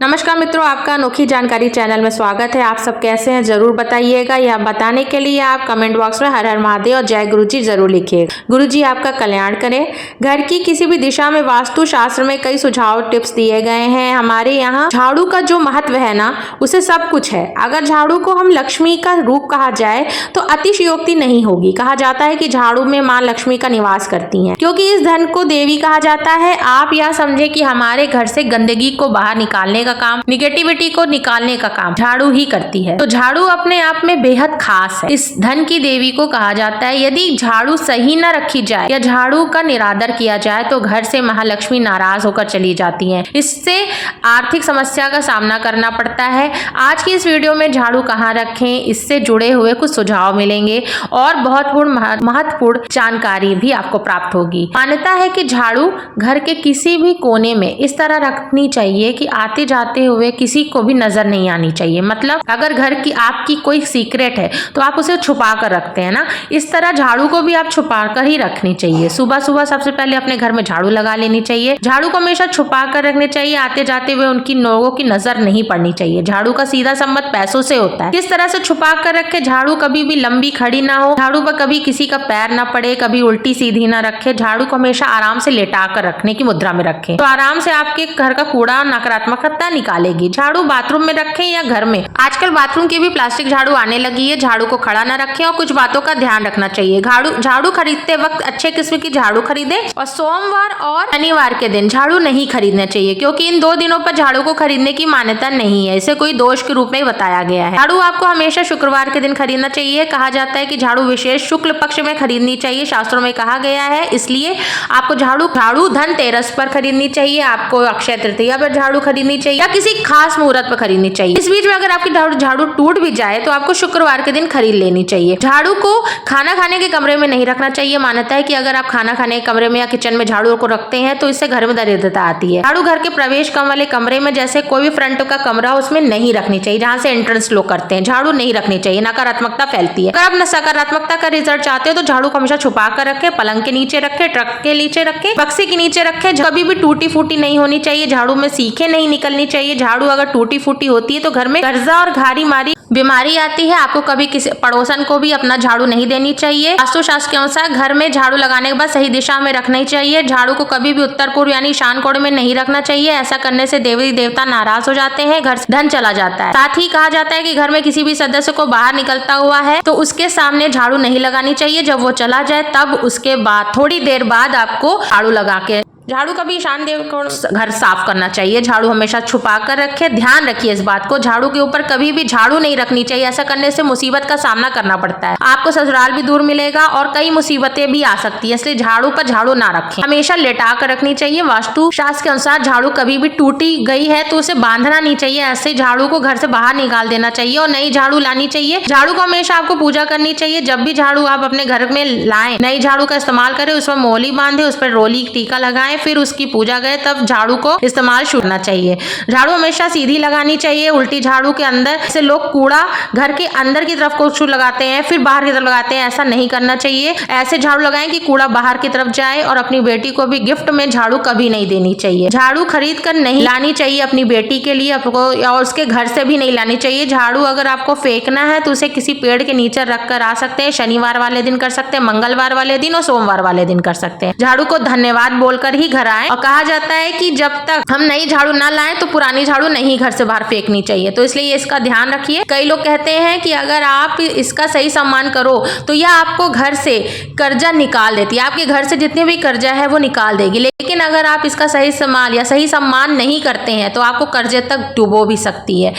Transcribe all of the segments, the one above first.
नमस्कार मित्रों, आपका अनोखी जानकारी चैनल में स्वागत है। आप सब कैसे हैं जरूर बताइएगा। यह बताने के लिए आप कमेंट बॉक्स में हर हर महादेव और जय गुरुजी जरूर लिखिएगा। गुरुजी आपका कल्याण करें। घर की किसी भी दिशा में वास्तु शास्त्र में कई सुझाव टिप्स दिए गए हैं। हमारे यहाँ झाड़ू का जो महत्व है ना, उसे सब कुछ है। अगर झाड़ू को हम लक्ष्मी का रूप कहा जाए तो अतिशयोक्ति नहीं होगी। कहा जाता है कि झाड़ू में माँ लक्ष्मी का निवास करती हैं, क्योंकि इस धन को देवी कहा जाता है। आप यह समझे कि हमारे घर से गंदगी को बाहर निकालने का काम, निगेटिविटी को निकालने का काम झाड़ू ही करती है। तो झाड़ू अपने आप में बेहद खास है। इस धन की देवी को कहा जाता है। यदि झाड़ू सही न रखी जाए या झाड़ू का निरादर किया जाए तो घर से महालक्ष्मी नाराज होकर चली जाती हैं। इससे आर्थिक समस्या का सामना करना पड़ता है। आज की इस वीडियो में झाड़ू कहाँ रखें, इससे जुड़े हुए कुछ सुझाव मिलेंगे और बहुत महत्वपूर्ण जानकारी भी आपको प्राप्त होगी। मान्यता है कि झाड़ू घर के किसी भी कोने में इस तरह रखनी चाहिए कि आते जाते हुए किसी को भी नजर नहीं आनी चाहिए। मतलब अगर घर की आपकी कोई सीक्रेट है तो आप उसे छुपा कर रखते हैं ना, इस तरह झाड़ू को भी आप छुपा कर ही रखनी चाहिए। सुबह सुबह सबसे पहले अपने घर में झाड़ू लगा लेनी चाहिए। झाड़ू को हमेशा छुपा कर रखने चाहिए। आते जाते हुए उनकी लोगों की नजर नहीं पड़नी चाहिए। झाड़ू का सीधा संबंध पैसों से होता है। किस तरह से छुपा कर रखे, झाड़ू कभी भी लंबी खड़ी ना हो, झाड़ू पर कभी किसी का पैर ना पड़े, कभी उल्टी सीधी ना रखे। झाड़ू को हमेशा आराम से लेटा कर रखने की मुद्रा में रखें, तो आराम से आपके घर का कूड़ा नकारात्मकता निकालेगी। झाड़ू बाथरूम में रखें या घर में। आजकल बाथरूम की भी प्लास्टिक झाड़ू आने लगी है। झाड़ू को खड़ा ना रखें और कुछ बातों का ध्यान रखना चाहिए। झाड़ू खरीदते वक्त अच्छे किस्म की झाड़ू खरीदे और सोमवार और शनिवार के दिन झाड़ू नहीं खरीदना चाहिए, क्योंकि इन दो दिनों पर झाड़ू को खरीदने की मान्यता नहीं है। इसे कोई दोष के रूप में बताया गया है। झाड़ू आपको हमेशा शुक्रवार के दिन खरीदना चाहिए। कहा जाता है कि झाड़ू विशेष शुक्ल पक्ष में खरीदनी चाहिए, शास्त्रों में कहा गया है। इसलिए आपको झाड़ू धनतेरस पर खरीदनी चाहिए, आपको अक्षय तृतीया पर झाड़ू खरीदनी चाहिए या किसी खास मुहूर्त पर खरीदनी चाहिए। इस बीच में अगर आपकी झाड़ू टूट भी जाए तो आपको शुक्रवार के दिन खरीद लेनी चाहिए। झाड़ू को खाना खाने के कमरे में नहीं रखना चाहिए। मान्यता है कि अगर आप खाना खाने के कमरे में या किचन में झाड़ू को रखते हैं तो इससे घर में दरिद्रता आती है। झाड़ू घर के प्रवेश वाले कमरे में, जैसे कोई भी फ्रंट का कमरा हो, उसमें नहीं रखनी चाहिए। जहां से एंट्रेंस लोग करते हैं, झाड़ू नहीं रखनी चाहिए। नकारात्मकता फैलती है। अगर आप सकारात्मकता का रिजल्ट चाहते हो तो झाड़ू को हमेशा छुपा कर रखें, पलंग के नीचे रखें, ट्रक के नीचे रखें, बक्से के नीचे रखें। कभी भी टूटी फूटी नहीं होनी चाहिए। झाड़ू में सीखें नहीं निकलनी चाहिए। झाड़ू अगर टूटी फूटी होती है तो घर में कर्जा और घारी मारी बीमारी आती है। आपको कभी किसी पड़ोसन को भी अपना झाड़ू नहीं देनी चाहिए। वास्तुशास्त्र के अनुसार घर में झाड़ू लगाने के बाद सही दिशा में रखना ही चाहिए। झाड़ू को कभी भी उत्तर पूर्व यानी ईशान कोण में नहीं रखना चाहिए। ऐसा करने से देवी देवता नाराज हो जाते हैं, घर से धन चला जाता है। साथ ही कहा जाता है कि घर में किसी भी सदस्य को बाहर निकलता हुआ है तो उसके सामने झाड़ू नहीं लगानी चाहिए। जब वो चला जाए तब उसके बाद थोड़ी देर बाद आपको झाड़ू लगा के झाड़ू का भी ईशान देव को घर साफ करना चाहिए। झाड़ू हमेशा छुपा कर रखे। ध्यान रखिए इस बात को। झाड़ू के ऊपर कभी भी झाड़ू नहीं रखनी चाहिए। ऐसा करने से मुसीबत का सामना करना पड़ता है। आपको ससुराल भी दूर मिलेगा और कई मुसीबतें भी आ सकती है। इसलिए झाड़ू पर झाड़ू ना रखें, हमेशा लेटा कर रखनी चाहिए। वास्तु शास्त्र के अनुसार झाड़ू कभी भी टूटी गई है तो उसे बांधना नहीं चाहिए। ऐसे झाड़ू को घर से बाहर निकाल देना चाहिए और नई झाड़ू लानी चाहिए। झाड़ू को हमेशा आपको पूजा करनी चाहिए। जब भी झाड़ू आप अपने घर में लाएं, नई झाड़ू का इस्तेमाल करें, उसमें मोली बांधे, उस पर रोली टीका लगाएं, फिर उसकी पूजा गए तब झाड़ू को इस्तेमाल शुरू करना चाहिए। झाड़ू हमेशा सीधी लगानी चाहिए। उल्टी झाड़ू के अंदर से लोग कूड़ा घर के अंदर की तरफ कुछ लगाते हैं, फिर बाहर की तरफ लगाते हैं। ऐसा नहीं करना चाहिए। ऐसे झाड़ू लगाएं कि कूड़ा बाहर की तरफ जाए। और अपनी बेटी को भी गिफ्ट में झाड़ू कभी नहीं देनी चाहिए। झाड़ू खरीद कर नहीं लानी चाहिए अपनी बेटी के लिए आपको, और उसके घर से भी नहीं लानी चाहिए। झाड़ू अगर आपको फेंकना है तो उसे किसी पेड़ के नीचे रख कर आ सकते हैं। शनिवार वाले दिन कर सकते हैं, मंगलवार वाले दिन और सोमवार वाले दिन कर सकते हैं। झाड़ू को धन्यवाद बोलकर ही घर आए। और कहा जाता है कि जब तक हम नई झाड़ू ना लाएं तो पुरानी झाड़ू नहीं घर से बाहर फेंकनी चाहिए। तो इसलिए इसका ध्यान रखिए। कई लोग कहते हैं कि अगर आप इसका सही सम्मान करो तो यह आपको घर से कर्जा निकाल देती है। आपके घर से जितने भी कर्जा है वो निकाल देगी। लेकिन अगर आप इसका सही सम्मान या सही सम्मान नहीं करते हैं तो आपको कर्जे तक डुबो भी सकती है।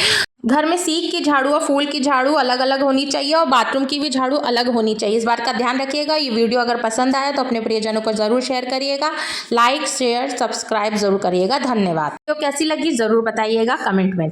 घर में सीख की झाड़ू और फूल की झाड़ू अलग अलग होनी चाहिए और बाथरूम की भी झाड़ू अलग होनी चाहिए। इस बात का ध्यान रखिएगा। ये वीडियो अगर पसंद आया तो अपने प्रियजनों को जरूर शेयर करिएगा। लाइक शेयर सब्सक्राइब जरूर करिएगा। धन्यवाद। तो कैसी लगी जरूर बताइएगा कमेंट में।